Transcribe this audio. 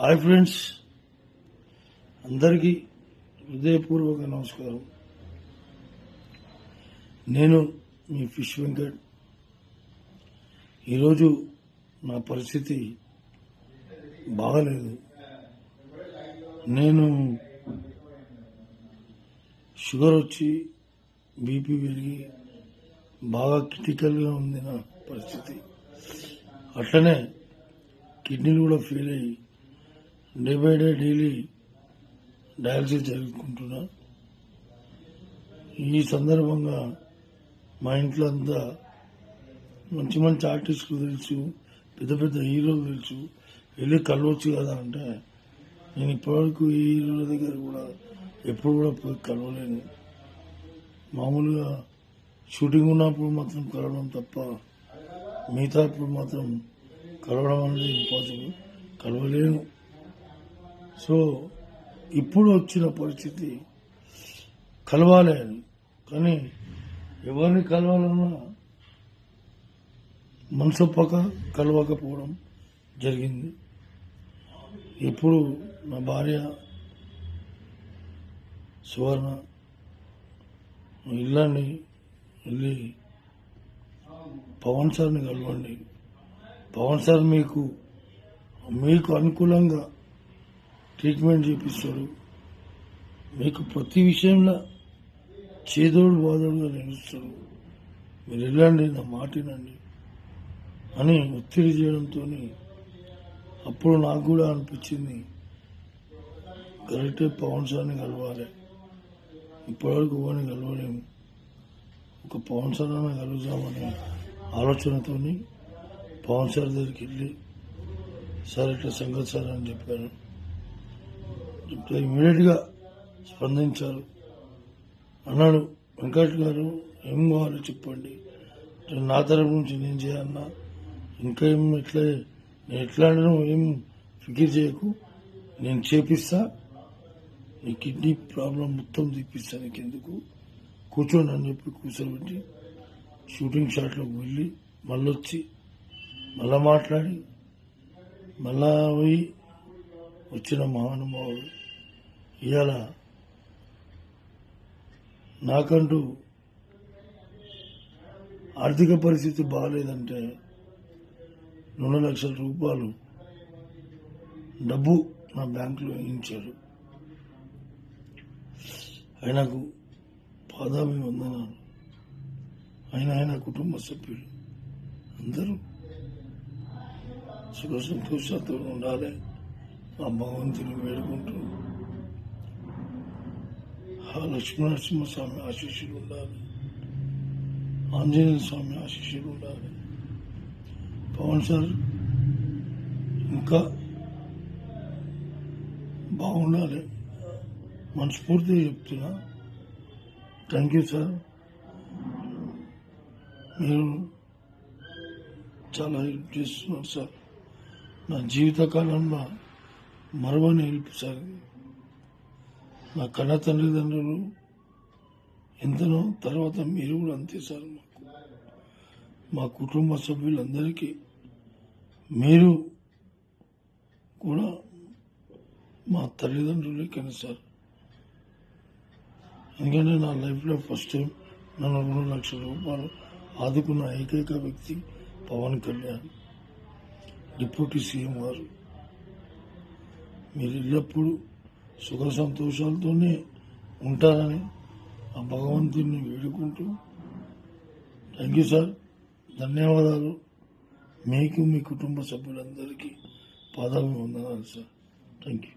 Hi friends, అందరికీ హృదయపూర్వక నమస్కారం. నేను మీ ఫిష్ వెంకట్. ఈరోజు నా పరిస్థితి బాగలేదు. నేను షుగర్ వచ్చి బీపీ పెరిగి బాగా క్రిటికల్గా ఉంది నా పరిస్థితి. అట్లనే కిడ్నీలు కూడా ఫెయిల్ అయ్యి day by day daily dialysis జరుపుకుంటున్నా. ఈ సందర్భంగా మా ఇంట్లో అంతా మంచి మంచి ఆర్టిస్టులు తెలుసు, పెద్ద పెద్ద హీరోలు తెలుసు, వెళ్ళి కలవచ్చు కదా అంటే నేను ఇప్పటివరకు ఈ హీరోల దగ్గర కూడా ఎప్పుడు కూడా పోయి కలవలేను. మామూలుగా షూటింగ్ ఉన్నప్పుడు మాత్రం కలవడం తప్ప మిగతా అప్పుడు మాత్రం కలవడం అనేది ఇంపాసిబుల్, కలవలేను. సో ఇప్పుడు వచ్చిన పరిస్థితి కలవాలి అని, కానీ ఎవరిని కలవాలన్నా మనసు ఒప్పక కలవకపోవడం జరిగింది. ఇప్పుడు నా భార్య సువర్ణ వెళ్ళండి, వెళ్ళి పవన్ సార్ని కలవండి, పవన్ సార్ మీకు అనుకూలంగా ట్రీట్మెంట్ చేపిస్తాడు, మీకు ప్రతి విషయంలో చేదోడు బాదోడుగా నిలుస్తాడు, మీరు వెళ్ళండి, నా మాట వినండి అని ఒత్తిడి చేయడంతో అప్పుడు నాకు కూడా అనిపించింది కరెక్టే, పవన్ సార్ని కలవాలి. ఇప్పటివరకు ఎవరిని కలవలేము, ఒక పవన్ సార్ అన్న కలుగుతామనే ఆలోచనతో పవన్ సార్ దగ్గరికి వెళ్ళి సార్ ఇట్లా సంగతి సార్ అని చెప్పాను. ఇమీడియట్ గా స్పందించారు. అన్నాడు, వెంకట్ గారు ఏం కావాలో చెప్పండి, నా తరపు నుంచి నేను చేయాలన్నా, ఇంకా ఏం నేను ఎట్లా ఏం ఫికిర్ చేయకు, నేను చేపిస్తా, నీ కిడ్నీ ప్రాబ్లం మొత్తం తీపిస్తా, నీకు ఎందుకు కూర్చోండి అని చెప్పి కూర్చోబెట్టి షూటింగ్ షాట్లోకి వెళ్ళి మళ్ళొచ్చి మళ్ళా మాట్లాడి మళ్ళా పోయి వచ్చిన మహానుభావుడు. ఇవాళ నాకంటూ ఆర్థిక పరిస్థితి బాగాలేదంటే 2 లక్షల రూపాయలు డబ్బు నా బ్యాంకులో వేయించాడు. ఆయనకు పాదాభివందనాలు. ఆయన కుటుంబ సభ్యులు అందరూ సుఖ సంతోషాలతో ఉండాలి, ఆ భగవంతుని వేడుకుంటూ ఆ లక్ష్మీనరసింహస్వామి ఆశీస్సులు ఉండాలి, ఆంజనేయ స్వామి ఆశీస్సులు ఉండాలి. పవన్ సార్ ఇంకా బాగుండాలి, మనస్ఫూర్తిగా చెప్తున్నా. థ్యాంక్ యూ సార్, మీరు చాలా హెల్ప్ చేస్తున్నారు సార్. నా జీవితకాలంలో మరవని హెల్ప్ సార్. నా కన్న తల్లిదండ్రులు ఎంతనో, తర్వాత మీరు కూడా అంతే సార్. మా కుటుంబ సభ్యులందరికీ మీరు కూడా మా తల్లిదండ్రులే కానీ సార్. ఎందుకంటే నా లైఫ్లో ఫస్ట్ టైం నన్ను 2 లక్షల రూపాయలు ఆదుకున్న ఏకైక వ్యక్తి పవన్ కళ్యాణ్, డిప్యూటీ సీఎం గారు. మీరు ఎల్లప్పుడూ సుఖ సంతోషాలతోనే ఉంటారని ఆ భగవంతుని వేడుకుంటూ థ్యాంక్ యూ సార్, ధన్యవాదాలు. మీకు మీ కుటుంబ సభ్యులందరికీ పాదాభివందనాలు సార్. Thank you.